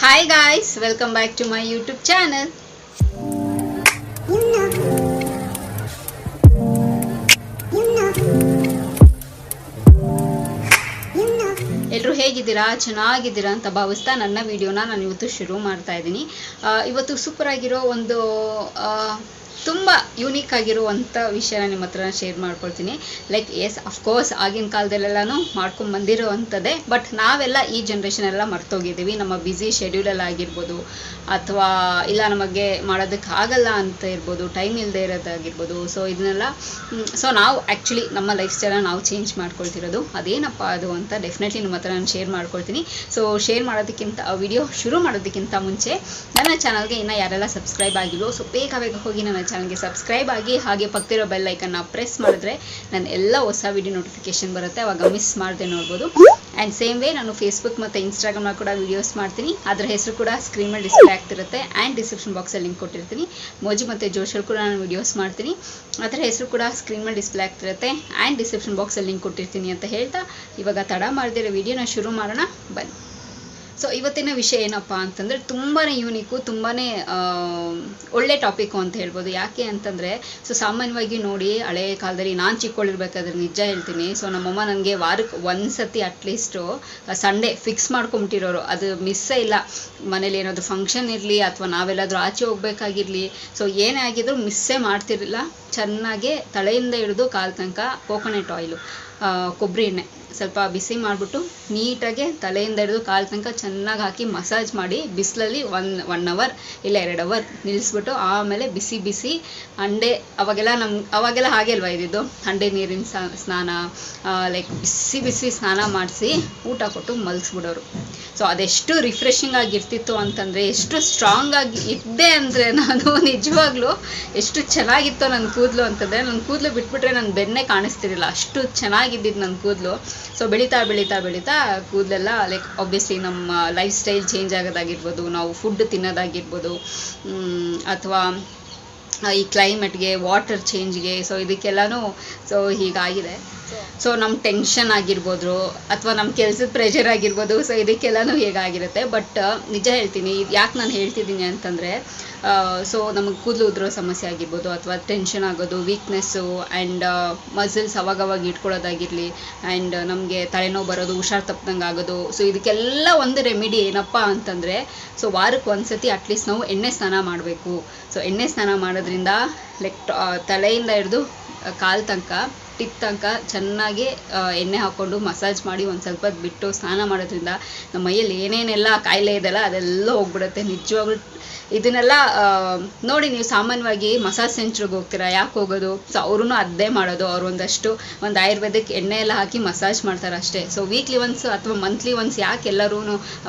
Hi guys, welcome back to my YouTube channel. ಎಲ್ಲರೂ ಹೇಗಿದ್ದೀರಾ? ಚೆನ್ನಾಗಿದ್ದೀರಾ ಅಂತ ಭಾವಿಸ್ತಾ ನನ್ನ ವಿಡಿಯೋನ ನಾನು ಇವತ್ತು ಶುರು ಮಾಡ್ತಾ ಇದ್ದೀನಿ. ಇವತ್ತು ಸೂಪರ್ ಆಗಿರೋ ಒಂದು ತುಂಬ ಯೂನಿಕ್ ಆಗಿರುವಂಥ ವಿಷಯನ ನಿಮ್ಮ ಹತ್ರ ಶೇರ್ ಮಾಡ್ಕೊಳ್ತೀನಿ. ಲೈಕ್ ಎಸ್ ಅಫ್ಕೋರ್ಸ್ ಆಗಿನ ಕಾಲದಲ್ಲೆಲ್ಲನೂ ಮಾಡ್ಕೊಂಡು ಬಂದಿರೋವಂಥದ್ದೇ, ಬಟ್ ನಾವೆಲ್ಲ ಈ ಜನ್ರೇಷನ್ ಎಲ್ಲ ಮರ್ತೋಗಿದ್ದೀವಿ. ನಮ್ಮ ಬ್ಯುಸಿ ಶೆಡ್ಯೂಲಲ್ಲಿ ಆಗಿರ್ಬೋದು, ಅಥವಾ ಇಲ್ಲ ನಮಗೆ ಮಾಡೋದಕ್ಕೆ ಆಗಲ್ಲ ಅಂತ ಇರ್ಬೋದು, ಟೈಮ್ ಇಲ್ಲದೆ ಇರೋದಾಗಿರ್ಬೋದು. ಸೊ ಇದನ್ನೆಲ್ಲ ನಾವು ಆ್ಯಕ್ಚುಲಿ ನಮ್ಮ ಲೈಫ್ ಸ್ಟೈಲನ್ನ ನಾವು ಚೇಂಜ್ ಮಾಡ್ಕೊಳ್ತಿರೋದು. ಅದೇನಪ್ಪ ಅದು ಅಂತ ಡೆಫಿನೆಟ್ಲಿ ನಿಮ್ಮ ಹತ್ರ ನಾನು ಶೇರ್ ಮಾಡ್ಕೊಳ್ತೀನಿ. ಸೊ ಶೇರ್ ಮಾಡೋದಕ್ಕಿಂತ ವಿಡಿಯೋ ಶುರು ಮಾಡೋದಕ್ಕಿಂತ ಮುಂಚೆ ನನ್ನ ಚಾನಲ್ಗೆ ಇನ್ನೂ ಯಾರೆಲ್ಲ ಸಬ್ಸ್ಕ್ರೈಬ್ ಆಗಿಲ್ವೋ ಸೊ ಬೇಗ ಹೋಗಿ ನನ್ನ ಚಾನಲ್ಗೆ ಸಬ್ಸ್ಕ್ರೈಬ್ ಆಗಿ, ಹಾಗೆ ಪಕ್ಕದಿರೋ ಬೆಲ್ ಐಕನ್ನ ಪ್ರೆಸ್ ಮಾಡಿದ್ರೆ ನನ್ನ ಎಲ್ಲ ಹೊಸ ವಿಡಿಯೋ ನೋಟಿಫಿಕೇಶನ್ ಬರುತ್ತೆ, ಅವಾಗ ಮಿಸ್ ಮಾಡದೆ ನೋಡ್ಬೋದು. ಆ್ಯಂಡ್ ಸೇಮ್ ವೇ ನಾನು ಫೇಸ್ಬುಕ್ ಮತ್ತು ಇನ್ಸ್ಟಾಗ್ರಾಮ್ನಲ್ಲಿ ಕೂಡ ವೀಡಿಯೋಸ್ ಮಾಡ್ತೀನಿ. ಅದರ ಹೆಸರು ಕೂಡ ಸ್ಕ್ರೀನ್ ಮೇಲೆ ಡಿಸ್ಪ್ಲೇ ಆಗ್ತಿರುತ್ತೆ. ಆ್ಯಂಡ್ ಡಿಸ್ಕ್ರಿಪ್ಷನ್ ಬಾಕ್ಸಲ್ಲಿ ಲಿಂಕ್ ಕೊಟ್ಟಿರ್ತೀನಿ. ಮೋಜು ಮತ್ತು ಜೋಶಲ್ಲಿ ಕೂಡ ನಾನು ವೀಡಿಯೋಸ್ ಮಾಡ್ತೀನಿ, ಅದರ ಹೆಸರು ಕೂಡ ಸ್ಕ್ರೀನ್ ಮೇಲೆ ಡಿಸ್ಪ್ಲೇ ಆಗ್ತಿರುತ್ತೆ. ಆ್ಯಂಡ್ ಡಿಸ್ಕ್ರಿಪ್ಷನ್ ಬಾಕ್ಸಲ್ಲಿ ಲಿಂಕ್ ಕೊಟ್ಟಿರ್ತೀನಿ ಅಂತ ಹೇಳ್ತಾ ಇವಾಗ ತಡ ಮಾಡದಿರೋ ವಿಡಿಯೋನ ಶುರು ಮಾಡೋಣ ಬನ್ನಿ. ಸೊ ಇವತ್ತಿನ ವಿಷಯ ಏನಪ್ಪ ಅಂತಂದರೆ ತುಂಬಾ ಯೂನಿಕ್ಕು, ತುಂಬಾ ಒಳ್ಳೆ ಟಾಪಿಕ್ಕು ಅಂತ ಹೇಳ್ಬೋದು. ಯಾಕೆ ಅಂತಂದರೆ ಸೊ ಸಾಮಾನ್ಯವಾಗಿ ನೋಡಿ, ಹಳೆ ಕಾಲದಲ್ಲಿ ನಾನು ಚಿಕ್ಕವಳಿರ್ಬೇಕಾದ್ರೆ ನಿಜ ಹೇಳ್ತೀನಿ, ಸೊ ನಮ್ಮಮ್ಮ ನನಗೆ ವಾರಕ್ಕೆ ಒಂದು ಸತಿ ಅಟ್ಲೀಸ್ಟು ಸಂಡೇ ಫಿಕ್ಸ್ ಮಾಡ್ಕೊಂಬಿಟ್ಟಿರೋರು. ಅದು ಮಿಸ್ಸೇ ಇಲ್ಲ. ಮನೇಲಿ ಏನಾದರೂ ಫಂಕ್ಷನ್ ಇರಲಿ ಅಥವಾ ನಾವೆಲ್ಲಾದರೂ ಆಚೆ ಹೋಗ್ಬೇಕಾಗಿರಲಿ, ಸೊ ಏನೇ ಆಗಿದ್ರು ಮಿಸ್ಸೇ ಮಾಡ್ತಿರಲಿಲ್ಲ. ಚೆನ್ನಾಗಿ ತಲೆಯಿಂದ ಹಿಡಿದು ಕಾಲು ತನಕ ಕೋಕೋನಟ್ ಆಯಿಲು, ಕೊಬ್ಬರಿ ಎಣ್ಣೆ ಸ್ವಲ್ಪ ಬಿಸಿ ಮಾಡಿಬಿಟ್ಟು ನೀಟಾಗಿ ತಲೆಯಿಂದ ಹಿಡಿದು ಕಾಲು ತನಕ ಚೆನ್ನಾಗಿ ಹಾಕಿ ಮಸಾಜ್ ಮಾಡಿ ಬಿಸಿಲಲ್ಲಿ ಒನ್ ಅವರ್ ಇಲ್ಲ 2 ಅವರ್ ನಿಲ್ಲಿಸ್ಬಿಟ್ಟು ಆಮೇಲೆ ಬಿಸಿ ಹಂಡೆ, ಅವಾಗೆಲ್ಲ ಹಾಗೆ ಅಲ್ವಾ ಇದ್ದಿದ್ದು, ಹಂಡೆ ನೀರಿನ ಸ್ನಾನ, ಲೈಕ್ ಬಿಸಿ ಸ್ನಾನ ಮಾಡಿಸಿ ಊಟ ಕೊಟ್ಟು ಮಲಗಿಸ್ಬಿಡೋರು. ಸೊ ಅದೆಷ್ಟು ರಿಫ್ರೆಶಿಂಗ್ ಆಗಿರ್ತಿತ್ತು ಅಂತಂದರೆ, ಎಷ್ಟು ಸ್ಟ್ರಾಂಗ್ ಆಗಿ ಇದ್ದೆ ಅಂದರೆ ನಾನು ನಿಜವಾಗ್ಲೂ ಎಷ್ಟು ಚೆನ್ನಾಗಿತ್ತು ನನ್ನ ಕೂದಲು ಅಂತಂದರೆ, ನನ್ನ ಕೂದಲು ಬಿಟ್ಬಿಟ್ರೆ ನನ್ನ ಬೆನ್ನೇ ಕಾಣಿಸ್ತಿರಲಿಲ್ಲ, ಅಷ್ಟು ಚೆನ್ನಾಗಿದ್ದಿದ್ದು ನನ್ನ ಕೂದಲು. ಸೊ ಬೆಳೀತಾ ಕೂದಲೆಲ್ಲ ಲೈಕ್ ಆಬ್ವಿಯಸ್ಲಿ ನಮ್ಮ ಲೈಫ್ ಸ್ಟೈಲ್ ಚೇಂಜ್ ಆಗೋದಾಗಿರ್ಬೋದು, ನಾವು ಫುಡ್ ತಿನ್ನೋದಾಗಿರ್ಬೋದು, ಅಥವಾ ಈ ಕ್ಲೈಮೇಟ್ಗೆ, ವಾಟರ್ ಚೇಂಜ್ಗೆ, ಸೊ ಇದಕ್ಕೆಲ್ಲನೂ ಸೊ ಹೀಗಾಗಿದೆ. ಸೊ ನಮ್ಮ ಟೆನ್ಷನ್ ಆಗಿರ್ಬೋದು ಅಥವಾ ನಮ್ಮ ಕೆಲಸದ ಪ್ರೆಷರ್ ಆಗಿರ್ಬೋದು, ಸೊ ಇದಕ್ಕೆಲ್ಲನೂ ಹೇಗಾಗಿರುತ್ತೆ. ಬಟ್ ನಿಜ ಹೇಳ್ತೀನಿ, ಯಾಕೆ ನಾನು ಹೇಳ್ತಿದ್ದೀನಿ ಅಂತಂದರೆ, ಸೊ ನಮಗೆ ಕೂದಲು ಉದುರೋ ಸಮಸ್ಯೆ ಆಗಿರ್ಬೋದು, ಅಥವಾ ಟೆನ್ಷನ್ ಆಗೋದು, ವೀಕ್ನೆಸ್ಸು, ಆ್ಯಂಡ್ ಮಸಲ್ಸ್ ಅವಾಗವಾಗ ಇಟ್ಕೊಳ್ಳೋದಾಗಿರಲಿ, ಆ್ಯಂಡ್ ನಮಗೆ ತಲೆನೋವು ಬರೋದು, ಹುಷಾರು ತಪ್ಪದಂಗೆ ಆಗೋದು. ಸೊ ಇದಕ್ಕೆಲ್ಲ ಒಂದು ರೆಮಿಡಿ ಏನಪ್ಪ ಅಂತಂದರೆ, ಸೊ ವಾರಕ್ಕೆ ಒಂದು ಸತಿ ಅಟ್ಲೀಸ್ಟ್ ನಾವು ಎಣ್ಣೆ ಸ್ನಾನ ಮಾಡಬೇಕು. ಸೊ ಎಣ್ಣೆ ಸ್ನಾನ ಮಾಡೋದ್ರಿಂದ ಲೈಕ್ ತಲೆಯಿಂದ ಹಿಡಿದು ಕಾಲು ತನಕ, ಟಿಪ್ ತನಕ ಚೆನ್ನಾಗಿ ಎಣ್ಣೆ ಹಾಕ್ಕೊಂಡು ಮಸಾಜ್ ಮಾಡಿ ಒಂದು ಸ್ವಲ್ಪ ಹೊತ್ತು ಬಿಟ್ಟು ಸ್ನಾನ ಮಾಡೋದ್ರಿಂದ ನಮ್ಮ ಮೈಯಲ್ಲಿ ಏನೇನೆಲ್ಲ ಕಾಯಿಲೆ ಇದೆಲ್ಲ ಅದೆಲ್ಲ ಹೋಗ್ಬಿಡುತ್ತೆ. ನಿಜವಾಗ್ಲೂ ಇದನ್ನೆಲ್ಲ ನೋಡಿ, ನೀವು ಸಾಮಾನ್ಯವಾಗಿ ಮಸಾಜ್ ಸೆಂಟ್ರಿಗೆ ಹೋಗ್ತೀರಾ, ಯಾಕೆ ಹೋಗೋದು? ಸೊ ಅವ್ರೂ ಅದೇ ಮಾಡೋದು. ಅವ್ರು ಒಂದು ಆಯುರ್ವೇದಿಕ್ ಎಣ್ಣೆ ಎಲ್ಲ ಹಾಕಿ ಮಸಾಜ್ ಮಾಡ್ತಾರೆ ಅಷ್ಟೇ. ಸೊ ವೀಕ್ಲಿ ಒನ್ಸ್ ಅಥವಾ ಮಂತ್ಲಿ ಒನ್ಸ್ ಯಾಕೆ ಎಲ್ಲರೂ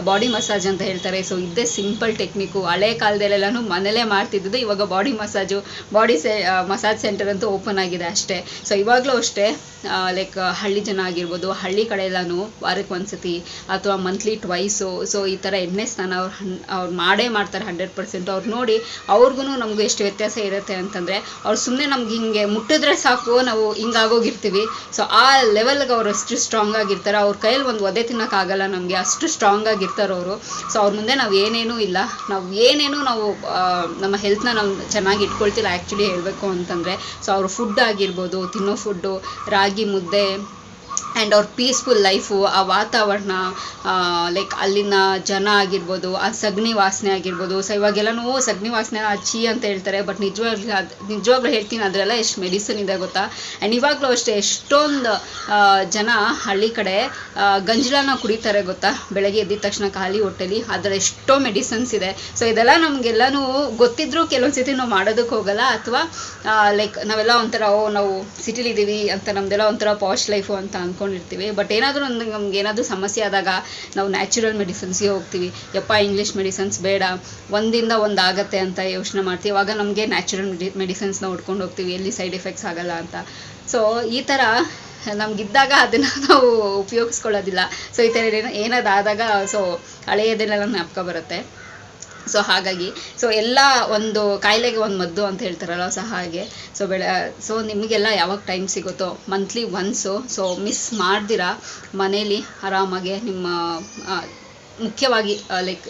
ಬಾಡಿ ಮಸಾಜ್ ಅಂತ ಹೇಳ್ತಾರೆ? ಸೊ ಇದೇ ಸಿಂಪಲ್ ಟೆಕ್ನಿಕ್ಕು. ಹಳೆ ಕಾಲದಲ್ಲೆಲ್ಲನೂ ಮನೇಲೇ ಮಾಡ್ತಿದ್ದು, ಇವಾಗ ಬಾಡಿ ಮಸಾಜ್ ಸೆಂಟರ್ ಅಂತೂ ಓಪನ್ ಆಗಿದೆ ಅಷ್ಟೇ. ಸೊ ಇವಾಗಲೂ ಅಷ್ಟೇ, ಲೈಕ್ ಹಳ್ಳಿ ಜನ ಆಗಿರ್ಬೋದು, ಹಳ್ಳಿ ಕಡೆ ಎಲ್ಲನೂ ವಾರಕ್ಕೆ ಒಂದು ಸತಿ ಅಥವಾ ಮಂತ್ಲಿ ಟ್ವೈಸು ಸೊ ಈ ಥರ ಎಣ್ಣೆ ಸ್ನಾನ ಅವ್ರು ಮಾಡೇ ಮಾಡ್ತಾರೆ 100%. ಅವ್ರು ನೋಡಿ ಅವ್ರಿಗೂ ನಮಗೂ ಎಷ್ಟು ವ್ಯತ್ಯಾಸ ಇರುತ್ತೆ ಅಂತಂದರೆ, ಅವ್ರು ಸುಮ್ಮನೆ ನಮ್ಗೆ ಹಿಂಗೆ ಮುಟ್ಟಿದ್ರೆ ಸಾಕು ನಾವು ಹಿಂಗಾಗೋಗಿರ್ತೀವಿ. ಸೊ ಆ ಲೆವೆಲ್ಗೆ ಅವ್ರು ಅಷ್ಟು ಸ್ಟ್ರಾಂಗ್ ಆಗಿರ್ತಾರೆ. ಅವ್ರ ಕೈಯಲ್ಲಿ ಒಂದು ಒದೆ ತಿನ್ನೋಕ್ಕಾಗಲ್ಲ ನಮಗೆ, ಅಷ್ಟು ಸ್ಟ್ರಾಂಗ್ ಆಗಿರ್ತಾರೆ ಅವರು. ಸೊ ಅವ್ರ ಮುಂದೆ ನಾವು ಏನೇನು ನಾವು ನಮ್ಮ ಹೆಲ್ತ್ನ ನಾವು ಚೆನ್ನಾಗಿ ಇಟ್ಕೊಳ್ತಿಲ್ಲ ಆ್ಯಕ್ಚುಲಿ ಹೇಳಬೇಕು ಅಂತಂದರೆ. ಸೊ ಅವ್ರ ಫುಡ್ ಆಗಿರ್ಬೋದು, ತಿನ್ನೋ ಫುಡ್ಡು, ರಾಗಿ ಮುದ್ದೆ, ಆ್ಯಂಡ್ ಅವ್ರ ಪೀಸ್ಫುಲ್ ಲೈಫು, ಆ ವಾತಾವರಣ, ಲೈಕ್ ಅಲ್ಲಿನ ಜನ ಆಗಿರ್ಬೋದು, ಆ ಸಗಣಿ ವಾಸನೆ ಆಗಿರ್ಬೋದು. ಸೊ ಇವಾಗೆಲ್ಲನೂ ಸಗಣಿ ವಾಸನೆ ಚೀ ಅಂತ ಹೇಳ್ತಾರೆ, ಬಟ್ ನಿಜವಾಗ್ಲೂ ಹೇಳ್ತೀನಿ, ಅದರೆಲ್ಲ ಎಷ್ಟು ಮೆಡಿಸಿನ್ ಇದೆ ಗೊತ್ತಾ. ಆ್ಯಂಡ್ ಇವಾಗಲೂ ಅಷ್ಟೇ ಎಷ್ಟೊಂದು ಜನ ಹಳ್ಳಿ ಕಡೆ ಗಂಜಲನ ಕುಡಿತಾರೆ ಗೊತ್ತಾ, ಬೆಳಗ್ಗೆ ಎದ್ದಿದ ತಕ್ಷಣ ಖಾಲಿ ಹೊಟ್ಟೆಲಿ. ಅದರ ಎಷ್ಟೋ ಮೆಡಿಸಿನ್ಸ್ ಇದೆ. ಸೊ ಇದೆಲ್ಲ ನಮಗೆಲ್ಲನೂ ಗೊತ್ತಿದ್ರೂ ಕೆಲವೊಂದು ಸತಿ ನಾವು ಮಾಡೋದಕ್ಕೆ ಹೋಗಲ್ಲ, ಅಥವಾ ಲೈಕ್ ನಾವೆಲ್ಲ ಒಂಥರ ನಾವು ಸಿಟಿಲಿದ್ದೀವಿ ಅಂತ ನಮ್ದೆಲ್ಲ ಒಂಥರ ಪಾಶ್ ಲೈಫು ಅಂತ ಅಂದ್ಕೊಂಡಿರ್ತೀವಿ. ಬಟ್ ಏನಾದರೂ ನಮ್ಗೆ ಏನಾದರೂ ಸಮಸ್ಯೆ ಆದಾಗ ನಾವು ನ್ಯಾಚುರಲ್ ಮೆಡಿಸಿನ್ಸ್ಗೆ ಹೋಗ್ತೀವಿ. ಯಪ್ಪ ಇಂಗ್ಲೀಷ್ ಮೆಡಿಸಿನ್ಸ್ ಬೇಡ, ಒಂದಿಂದ ಒಂದು ಆಗುತ್ತೆ ಅಂತ ಯೋಚನೆ ಮಾಡ್ತೀವಿ. ಇವಾಗ ನಮಗೆ ನ್ಯಾಚುರಲ್ ಮೆಡಿಸಿನ್ಸ್ನ ಹುಡ್ಕೊಂಡು ಹೋಗ್ತೀವಿ, ಎಲ್ಲಿ ಸೈಡ್ ಎಫೆಕ್ಟ್ಸ್ ಆಗಲ್ಲ ಅಂತ. ಸೊ ಈ ಥರ ನಮಗಿದ್ದಾಗ ಅದನ್ನು ನಾವು ಉಪಯೋಗಿಸ್ಕೊಳ್ಳೋದಿಲ್ಲ. ಸೊ ಈ ಥರ ಏನಾದಾಗ ಸೊ ಹಳೆಯದನ್ನೆಲ್ಲ ಜ್ಞಾಪಕ ಬರುತ್ತೆ. ಸೊ ಹಾಗಾಗಿ ಸೊ ಎಲ್ಲ ಒಂದು ಕಾಯಿಲೆಗೆ ಒಂದು ಮದ್ದು ಅಂತ ಹೇಳ್ತಾರಲ್ಲ, ಸೊ ಹಾಗೆ ಸೊ ನಿಮಗೆಲ್ಲ ಯಾವಾಗ ಟೈಮ್ ಸಿಗುತ್ತೋ ಮಂತ್ಲಿ ಒನ್ಸು ಸೊ ಮಿಸ್ ಮಾಡ್ದಿರಾ ಮನೇಲಿ ಆರಾಮಾಗೆ ನಿಮ್ಮ ಮುಖ್ಯವಾಗಿ ಲೈಕ್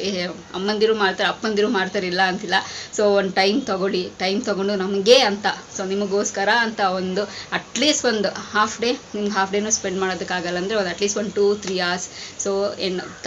ಅಮ್ಮಂದಿರು ಮಾಡ್ತಾರೆ, ಅಪ್ಪಂದಿರು ಮಾಡ್ತಾರಿಲ್ಲ ಅಂತಿಲ್ಲ. ಸೊ ಒಂದು ಟೈಮ್ ತೊಗೊಂಡು ನಮಗೆ ಅಂತ, ಸೊ ನಿಮಗೋಸ್ಕರ ಅಂತ ಒಂದು ಅಟ್ಲೀಸ್ಟ್ ಒಂದು ಹಾಫ್ ಡೇನೂ ಸ್ಪೆಂಡ್ ಮಾಡೋದಕ್ಕಾಗಲ್ಲ ಅಂದರೆ ಒಂದು ಅಟ್ಲೀಸ್ಟ್ ಒಂದು 2-3 hours. ಸೊ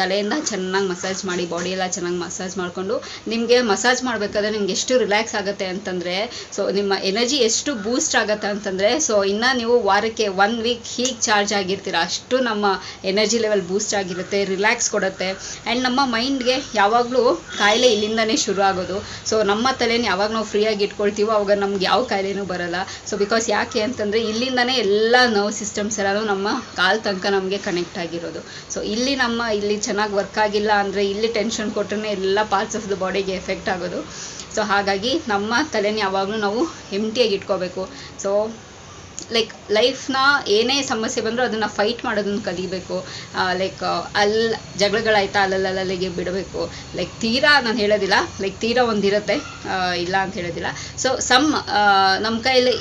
ತಲೆಯಿಂದ ಚೆನ್ನಾಗಿ ಮಸಾಜ್ ಮಾಡಿ, ಬಾಡಿ ಎಲ್ಲ ಚೆನ್ನಾಗಿ ಮಸಾಜ್ ಮಾಡಿಕೊಂಡು, ನಿಮಗೆ ಮಸಾಜ್ ಮಾಡಬೇಕಾದ್ರೆ ನಿಮ್ಗೆ ಎಷ್ಟು ರಿಲ್ಯಾಕ್ಸ್ ಆಗುತ್ತೆ ಅಂತಂದರೆ, ಸೊ ನಿಮ್ಮ ಎನರ್ಜಿ ಎಷ್ಟು ಬೂಸ್ಟ್ ಆಗುತ್ತೆ ಅಂತಂದರೆ, ಸೊ ಇನ್ನು ನೀವು ವಾರಕ್ಕೆ 1 week ಹೀಗೆ ಚಾರ್ಜ್ ಆಗಿರ್ತೀರ, ಅಷ್ಟು ನಮ್ಮ ಎನರ್ಜಿ ಲೆವೆಲ್ ಬೂಸ್ಟ್ ಆಗಿರುತ್ತೆ, ರಿಲ್ಯಾಕ್ಸ್ ಕೊಡುತ್ತೆ. ಆ್ಯಂಡ್ ನಮ್ಮ ಮೈಂಡ್ಗೆ ಯಾವಾಗಲೂ ಕಾಯಿಲೆ ಇಲ್ಲಿಂದನೇ ಶುರು ಆಗೋದು. ಸೊ ನಮ್ಮ ತಲೆನ ಯಾವಾಗ ನಾವು ಫ್ರೀಯಾಗಿ ಇಟ್ಕೊಳ್ತೀವೋ ಅವಾಗ ನಮ್ಗೆ ಯಾವ ಕಾಯಿಲೆನೂ ಬರಲ್ಲ. ಸೊ ಬಿಕಾಸ್ ಯಾಕೆ ಅಂತಂದರೆ ಇಲ್ಲಿಂದನೇ ಎಲ್ಲ ನರ್ವ್ ಸಿಸ್ಟಮ್ಸ್ ಎಲ್ಲನೂ ನಮ್ಮ ಕಾಲು ತನಕ ನಮಗೆ ಕನೆಕ್ಟ್ ಆಗಿರೋದು. ಸೊ ಇಲ್ಲಿ ಚೆನ್ನಾಗಿ ವರ್ಕ್ ಆಗಿಲ್ಲ ಅಂದರೆ ಇಲ್ಲಿ ಟೆನ್ಷನ್ ಕೊಟ್ಟರೆ ಎಲ್ಲ ಪಾರ್ಟ್ಸ್ ಆಫ್ ದ ಬಾಡಿಗೆ ಎಫೆಕ್ಟ್ ಆಗೋದು. ಸೊ ಹಾಗಾಗಿ ನಮ್ಮ ತಲೆನ ಯಾವಾಗಲೂ ನಾವು ಎಂಟಿಯಾಗಿ ಇಟ್ಕೋಬೇಕು. ಸೊ ಲೈಕ್ ಲೈಫ್ನ ಏನೇ ಸಮಸ್ಯೆ ಬಂದರೂ ಅದನ್ನು ಫೈಟ್ ಮಾಡೋದನ್ನು ಕಲಿಬೇಕು. ಲೈಕ್ ಜಗಳಗಳಾಯ್ತಾ ಅಲ್ಲಲ್ಲಿಗೆ ಬಿಡಬೇಕು. ಲೈಕ್ ತೀರಾ ನಾನು ಹೇಳೋದಿಲ್ಲ, ಲೈಕ್ ತೀರಾ ಒಂದಿರುತ್ತೆ, ಇಲ್ಲ ಅಂತ ಹೇಳೋದಿಲ್ಲ. ಸೊ ನಮ್ಮ ಕೈಯಲ್ಲಿ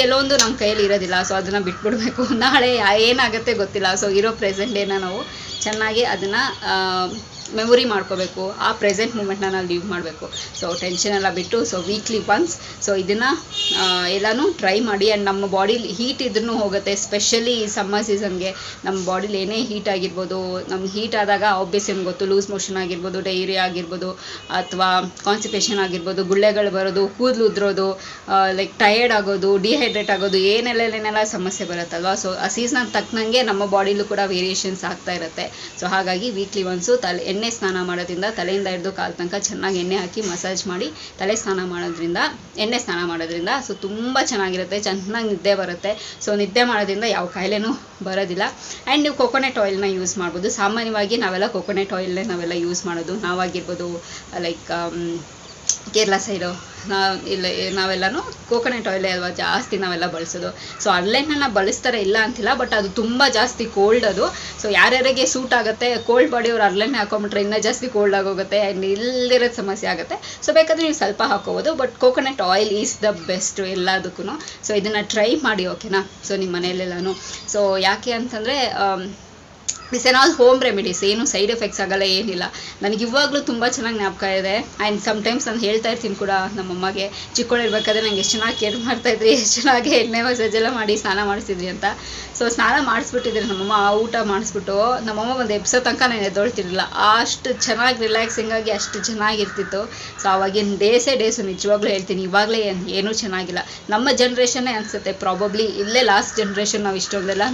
ಕೆಲವೊಂದು ನಮ್ಮ ಕೈಯಲ್ಲಿ ಇರೋದಿಲ್ಲ. ಸೊ ಅದನ್ನು ಬಿಟ್ಬಿಡ್ಬೇಕು. ನಾಳೆ ಏನಾಗುತ್ತೆ ಗೊತ್ತಿಲ್ಲ. ಸೊ ಇರೋ ಪ್ರೆಸೆಂಟ್ ಡೇನ ನಾವು ಚೆನ್ನಾಗಿ ಅದನ್ನು ಮೆಮೊರಿ ಮಾಡ್ಕೋಬೇಕು. ಆ ಪ್ರೆಸೆಂಟ್ ಮೂಮೆಂಟ್ನ ನಾವು ಲೀವ್ ಮಾಡಬೇಕು. ಸೊ ಟೆನ್ಷನ್ ಎಲ್ಲ ಬಿಟ್ಟು, ಸೊ ವೀಕ್ಲಿ ಒನ್ಸ್ ಸೊ ಇದನ್ನು ಎಲ್ಲನೂ ಟ್ರೈ ಮಾಡಿ. ಆ್ಯಂಡ್ ನಮ್ಮ ಬಾಡಿಲಿ ಹೀಟ್ ಇದ್ರೂ ಹೋಗುತ್ತೆ. ಸ್ಪೆಷಲಿ ಈ ಸಮ್ಮರ್ ಸೀಸನ್ಗೆ ನಮ್ಮ ಬಾಡಿಲಿ ಏನೇ ಹೀಟ್ ಆಗಿರ್ಬೋದು, ನಮ್ಗೆ ಹೀಟ್ ಆದಾಗ ಆಬ್ವಿಯಸ್ ಏನು ಗೊತ್ತು, ಲೂಸ್ ಮೋಷನ್ ಆಗಿರ್ಬೋದು, ಡೈರಿಯಾ ಆಗಿರ್ಬೋದು, ಅಥವಾ ಕಾನ್ಸ್ಟಿಪೇಷನ್ ಆಗಿರ್ಬೋದು, ಗುಳ್ಳೆಗಳು ಬರೋದು, ಕೂದಲು ಉದ್ರೋದು, ಲೈಕ್ ಟಯರ್ಡ್ ಆಗೋದು, ಡಿಹೈಡ್ರೇಟ್ ಆಗೋದು, ಏನೆಲ್ಲ ಸಮಸ್ಯೆ ಬರುತ್ತಲ್ವ. ಸೊ ಆ ಸೀಸನ್ ತಕ್ಕನಂಗೆ ನಮ್ಮ ಬಾಡಿಲೂ ಕೂಡ ವೇರಿಯೇಷನ್ಸ್ ಆಗ್ತಾ ಇರುತ್ತೆ. ಸೊ ಹಾಗಾಗಿ ವೀಕ್ಲಿ ಒನ್ಸು ಎಣ್ಣೆ ಸ್ನಾನ ಮಾಡೋದ್ರಿಂದ, ತಲೆಯಿಂದ ಹಿಡಿದು ಕಾಲು ತನಕ ಚೆನ್ನಾಗಿ ಎಣ್ಣೆ ಹಾಕಿ ಮಸಾಜ್ ಮಾಡಿ ಎಣ್ಣೆ ಸ್ನಾನ ಮಾಡೋದ್ರಿಂದ ಸೊ ತುಂಬ ಚೆನ್ನಾಗಿರುತ್ತೆ, ಚೆನ್ನಾಗಿ ನಿದ್ದೆ ಬರುತ್ತೆ. ಸೊ ನಿದ್ದೆ ಮಾಡೋದ್ರಿಂದ ಯಾವ ಕಾಯಿಲೆನೂ ಬರೋದಿಲ್ಲ. ಆ್ಯಂಡ್ ನೀವು ಕೋಕೋನಟ್ ಆಯಿಲ್ನ ಯೂಸ್ ಮಾಡ್ಬೋದು. ಸಾಮಾನ್ಯವಾಗಿ ನಾವೆಲ್ಲ ಕೋಕೋನಟ್ ಆಯಿಲ್ನೇ ಯೂಸ್ ಮಾಡೋದು. ನಾವಾಗಿರ್ಬೋದು, ಲೈಕ್ ಕೇರಳ ಸೈಡು ನಾವೆಲ್ಲನೂ ಕೋಕೋನಟ್ ಆಯಿಲೇ ಅಲ್ವಾ ಜಾಸ್ತಿ ನಾವೆಲ್ಲ ಬಳಸೋದು. ಸೊ ಅಲ್ಲೆಣ್ಣೆನ ಬಳಸ್ತಾರೆ, ಇಲ್ಲ ಅಂತಿಲ್ಲ, ಬಟ್ ಅದು ತುಂಬ ಜಾಸ್ತಿ ಕೋಲ್ಡ್ ಅದು. ಸೊ ಯಾರ್ಯಾರಿಗೆ ಸೂಟ್ ಆಗುತ್ತೆ, ಕೋಲ್ಡ್ ಬಾಡಿಯವ್ರು ಅಲ್ಲೆಣ್ಣೆ ಹಾಕೊಂಬಿಟ್ರೆ ಇನ್ನೂ ಜಾಸ್ತಿ ಕೋಲ್ಡ್ ಆಗೋಗುತ್ತೆ ಆ್ಯಂಡ್ ಇಲ್ದಿರೋದು ಸಮಸ್ಯೆ ಆಗುತ್ತೆ. ಸೊ ಬೇಕಾದರೆ ನೀವು ಸ್ವಲ್ಪ ಹಾಕೋಬೋದು, but coconut oil is the best ಎಲ್ಲದಕ್ಕೂ. ಸೊ ಇದನ್ನು ಟ್ರೈ ಮಾಡಿ, ಓಕೆನಾ. ಸೊ ನಿಮ್ಮ ಮನೆಯಲ್ಲೆಲ್ಲನೂ ಸೊ ಯಾಕೆ ಅಂತಂದರೆ this are all home remedies, ಏನು ಸೈಡ್ ಎಫೆಕ್ಟ್ಸ್ ಆಗಲ್ಲ, ಏನಿಲ್ಲ. ನನಗೆ ಇವಾಗಲೂ ತುಂಬ ಚೆನ್ನಾಗಿ ಜ್ಞಾಪಕ ಇದೆ. ಆ್ಯಂಡ್ ಸಮ್ಟೈಮ್ಸ್ ನಾನು ಹೇಳ್ತಾ ಇರ್ತೀನಿ ಕೂಡ ನಮ್ಮಮ್ಮಗೆ, ಚಿಕ್ಕವಳಿರ್ಬೇಕಾದ್ರೆ ನಂಗೆ ಎಷ್ಟು ಚೆನ್ನಾಗಿ ಕೇರ್ ಮಾಡ್ತಾಯಿದ್ರಿ, ಎಷ್ಟು ಚೆನ್ನಾಗಿ ಎಣ್ಣೆ ಮಸಾಜೆಲ್ಲ ಮಾಡಿ ಸ್ನಾನ ಮಾಡಿಸಿದ್ರಿ ಅಂತ. ಸೊ ಸ್ನಾನ ಮಾಡಿಸ್ಬಿಟ್ಟಿದ್ರಿ ನಮ್ಮಮ್ಮ, ಊಟ ಮಾಡಿಸ್ಬಿಟ್ಟು ನಮ್ಮಮ್ಮ ಒಂದು ಎಬ್ಸೋ ತನಕ ನಾನು ಎದ್ದೊಳ್ತಿರಲಿಲ್ಲ. ಅಷ್ಟು ಚೆನ್ನಾಗಿ ರಿಲ್ಯಾಕ್ಸಿಂಗ್ ಆಗಿ ಅಷ್ಟು ಚೆನ್ನಾಗಿರ್ತಿತ್ತು. ಸೊ ಆವಾಗಿನ ಡೇಸು ನಿಜವಾಗ್ಲೂ ಹೇಳ್ತೀನಿ, ಇವಾಗಲೇ ಏನೂ ಚೆನ್ನಾಗಿಲ್ಲ. ನಮ್ಮ ಜನ್ರೇಷನ್ನೇ ಅನಿಸುತ್ತೆ ಪ್ರಾಬಬ್ಲಿ, ಇಲ್ಲೇ ಲಾಸ್ಟ್ ಜನ್ರೇಷನ್ ನಾವು ಇಷ್ಟೊಂದೆಲ್ಲ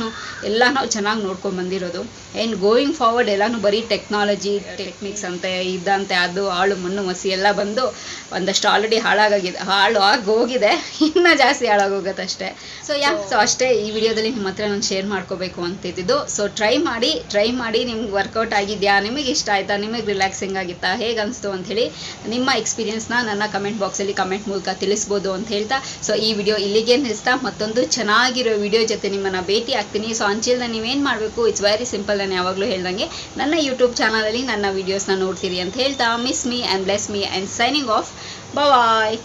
ನಾವು ಚೆನ್ನಾಗಿ ನೋಡ್ಕೊಂಡು ಬಂದಿರೋದು. ಆ್ಯಂಡ್ ಗೋಯಿಂಗ್ ಫಾರ್ವರ್ಡ್ ಎಲ್ಲನೂ ಬರೀ ಟೆಕ್ನಾಲಜಿ, ಟೆಕ್ನಿಕ್ಸ್ ಅಂತೆ, ಇದಂತೆ, ಅದು ಹಾಳು ಮಣ್ಣು ಮಸಿ ಎಲ್ಲ ಬಂದು ಒಂದಷ್ಟು ಆಲ್ರೆಡಿ ಹಾಳು ಆಗೋಗಿದೆ, ಇನ್ನೂ ಜಾಸ್ತಿ ಹಾಳಾಗೋಗುತ್ತೆ ಅಷ್ಟೇ. ಸೊ ಅಷ್ಟೇ ಈ ವಿಡಿಯೋದಲ್ಲಿ ನಿಮ್ಮ ಹತ್ರ ನಾನು ಶೇರ್ ಮಾಡ್ಕೋಬೇಕು ಅಂತಿದ್ದು. ಸೊ ಟ್ರೈ ಮಾಡಿ ನಿಮ್ಗೆ ವರ್ಕೌಟ್ ಆಗಿದೆಯಾ, ನಿಮಗೆ ಇಷ್ಟ ಆಯಿತಾ, ನಿಮಗೆ ರಿಲ್ಯಾಕ್ಸಿಂಗ್ ಆಗಿತ್ತಾ, ಹೇಗೆ ಅನಿಸ್ತು ಅಂಥೇಳಿ ನಿಮ್ಮ ಎಕ್ಸ್ಪೀರಿಯನ್ಸ್ನ ನನ್ನ ಕಮೆಂಟ್ ಬಾಕ್ಸಲ್ಲಿ ಕಮೆಂಟ್ ಮೂಲಕ ತಿಳಿಸ್ಬೋದು ಅಂತ ಹೇಳ್ತಾ, ಸೊ ಈ ವಿಡಿಯೋ ಇಲ್ಲಿಗೆ ನಿಲ್ಲಿಸ್ತಾ ಮತ್ತೊಂದು ಚೆನ್ನಾಗಿರೋ ವಿಡಿಯೋ ಜೊತೆ ನಿಮ್ಮನ್ನು ಭೇಟಿ ಆಗ್ತೀನಿ. ಸೊ ಅಂಚಿಲ್ದ ನೀವೇನು ಮಾಡಬೇಕು, ಇಟ್ಸ್ ವೆರಿ ಸಿಂಪಲ್. ನಾನು ಯಾವಾಗಲೂ ಹೇಳ್ದಂಗೆ ನನ್ನ ಯೂಟ್ಯೂಬ್ ಚಾನಲಲ್ಲಿ ನನ್ನ ವೀಡಿಯೋಸ್ನ ನೋಡ್ತೀರಿ ಅಂತ ಹೇಳ್ತಾ, miss me and bless me and signing off. Bye.